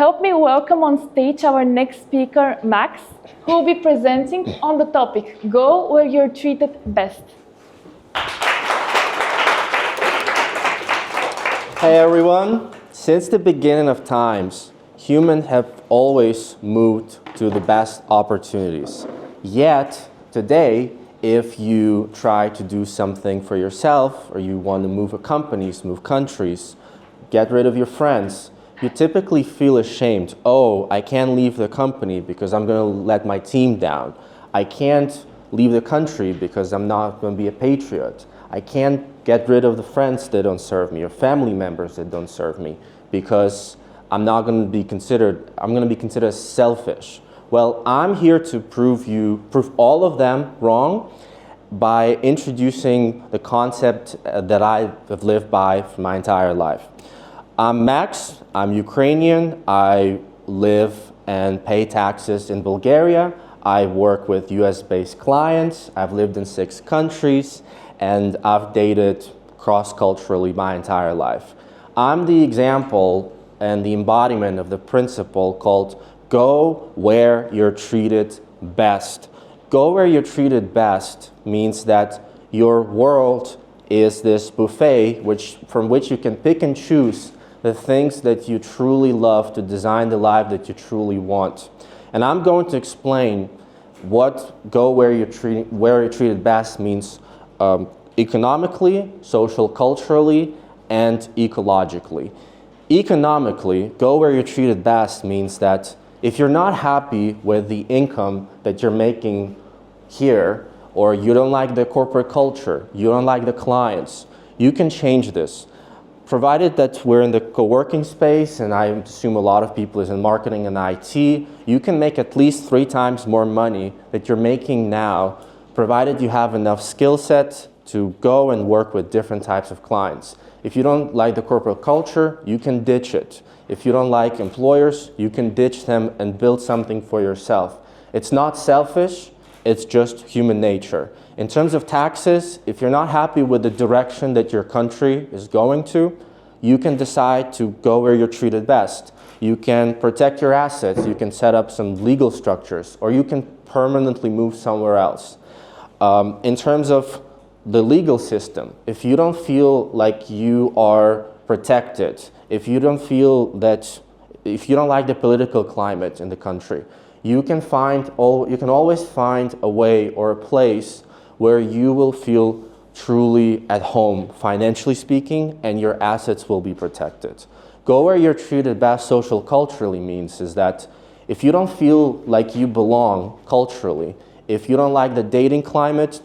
help me welcome on stage our next speaker, Max, who will be presenting on the topic, Go Where You're Treated Best. Hey everyone, since the beginning of times, humans have always moved to the best opportunities. Yet, today, if you try to do something for yourself, or you want to move companies, move countries, get rid of your friends, you typically feel ashamed. Oh, I can't leave the company because I'm going to let my team down. I can't leave the country because I'm not going to be a patriot. I can't get rid of the friends that don't serve me or family members that don't serve me because I'm going to be considered selfish. Well, I'm here to prove all of them wrong by introducing the concept that I have lived by for my entire life. I'm Max, I'm Ukrainian, I live and pay taxes in Bulgaria. I work with US-based clients, I've lived in 6 countries, and I've dated cross-culturally my entire life. I'm the example and the embodiment of the principle called Go Where You're Treated Best. Go where you're treated best means that your world is this buffet from which you can pick and choose the things that you truly love to design the life that you truly want. And I'm going to explain what Go Where You're Treated Best means economically, social culturally, and ecologically. Economically, Go Where You're Treated Best means that if you're not happy with the income that you're making here, or you don't like the corporate culture, you don't like the clients, you can change this. Provided that we're in the co-working space, and I assume a lot of people is in marketing and IT, you can make at least 3 times more money that you're making now, provided you have enough skill set to go and work with different types of clients. If you don't like the corporate culture, you can ditch it. If you don't like employers, you can ditch them and build something for yourself. It's not selfish, it's just human nature. In terms of taxes, if you're not happy with the direction that your country is going to, you can decide to go where you're treated best. You can protect your assets, you can set up some legal structures, or you can permanently move somewhere else. In terms of the legal system, if you don't feel like you are protected, if you don't like the political climate in the country, you can always find a way or a place where you will feel truly at home, financially speaking, and your assets will be protected. Go where you're treated best social culturally means is that if you don't feel like you belong culturally, if you don't like the dating climate,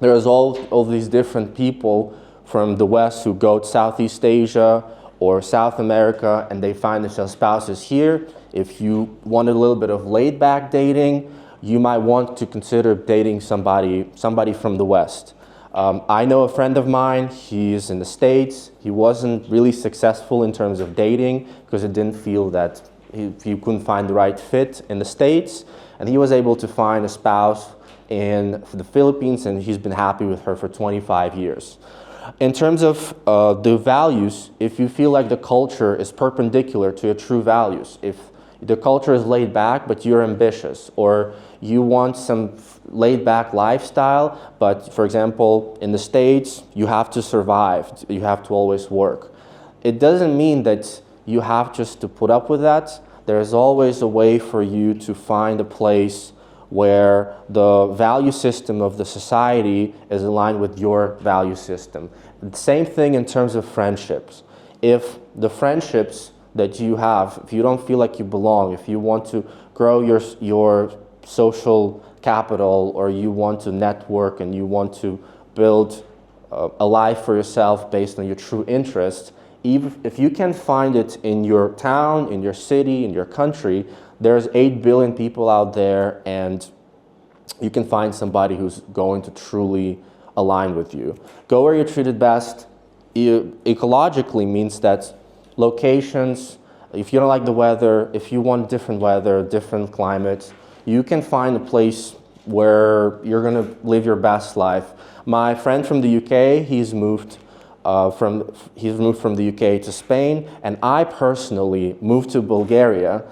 there's all these different people from the West who go to Southeast Asia or South America and they find themselves spouses here. If you want a little bit of laid-back dating, you might want to consider dating somebody from the West. I know a friend of mine, he's in the States. He wasn't really successful in terms of dating because he didn't feel that he couldn't find the right fit in the States. And he was able to find a spouse in the Philippines, and he's been happy with her for 25 years. In terms of the values, if you feel like the culture is perpendicular to your true values, if the culture is laid back, but you're ambitious, or you want some laid back lifestyle, but for example, in the States, you have to survive, you have to always work. It doesn't mean that you have just to put up with that. There's always a way for you to find a place where the value system of the society is aligned with your value system. The same thing in terms of friendships. If the friendships that you have, if you don't feel like you belong, if you want to grow your social capital, or you want to network and you want to build a life for yourself based on your true interests, even if you can find it in your town, in your city, in your country, there's 8 billion people out there, and you can find somebody who's going to truly align with you. Go where you're treated best ecologically means that locations, if you don't like the weather, if you want different weather, different climates, you can find a place where you're going to live your best life. My friend from the UK, he's moved he's moved from the UK to Spain, and I personally moved to Bulgaria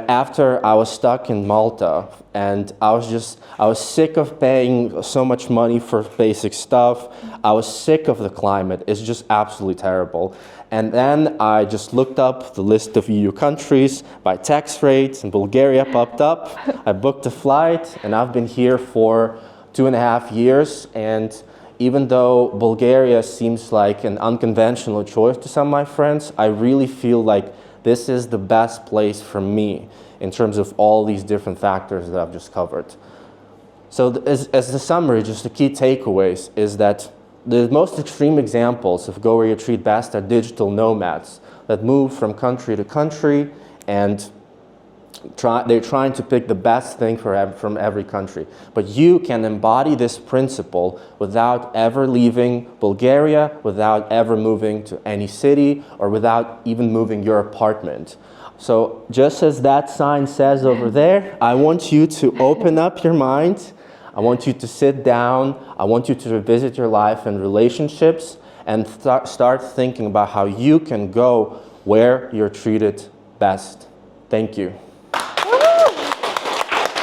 after I was stuck in Malta, and I was sick of paying so much money for basic stuff. I was sick of the climate. It's just absolutely terrible. And then I just looked up the list of EU countries by tax rates, and Bulgaria popped up. I booked a flight, and I've been here for 2.5 years. And even though Bulgaria seems like an unconventional choice to some of my friends, I really feel like this is the best place for me in terms of all these different factors that I've just covered. So as the summary, just the key takeaways is that the most extreme examples of go where you treat best are digital nomads that move from country to country, and they're trying to pick the best thing from every country. But you can embody this principle without ever leaving Bulgaria, without ever moving to any city, or without even moving your apartment. So just as that sign says over there, I want you to open up your mind. I want you to sit down. I want you to revisit your life and relationships and start thinking about how you can go where you're treated best. Thank you.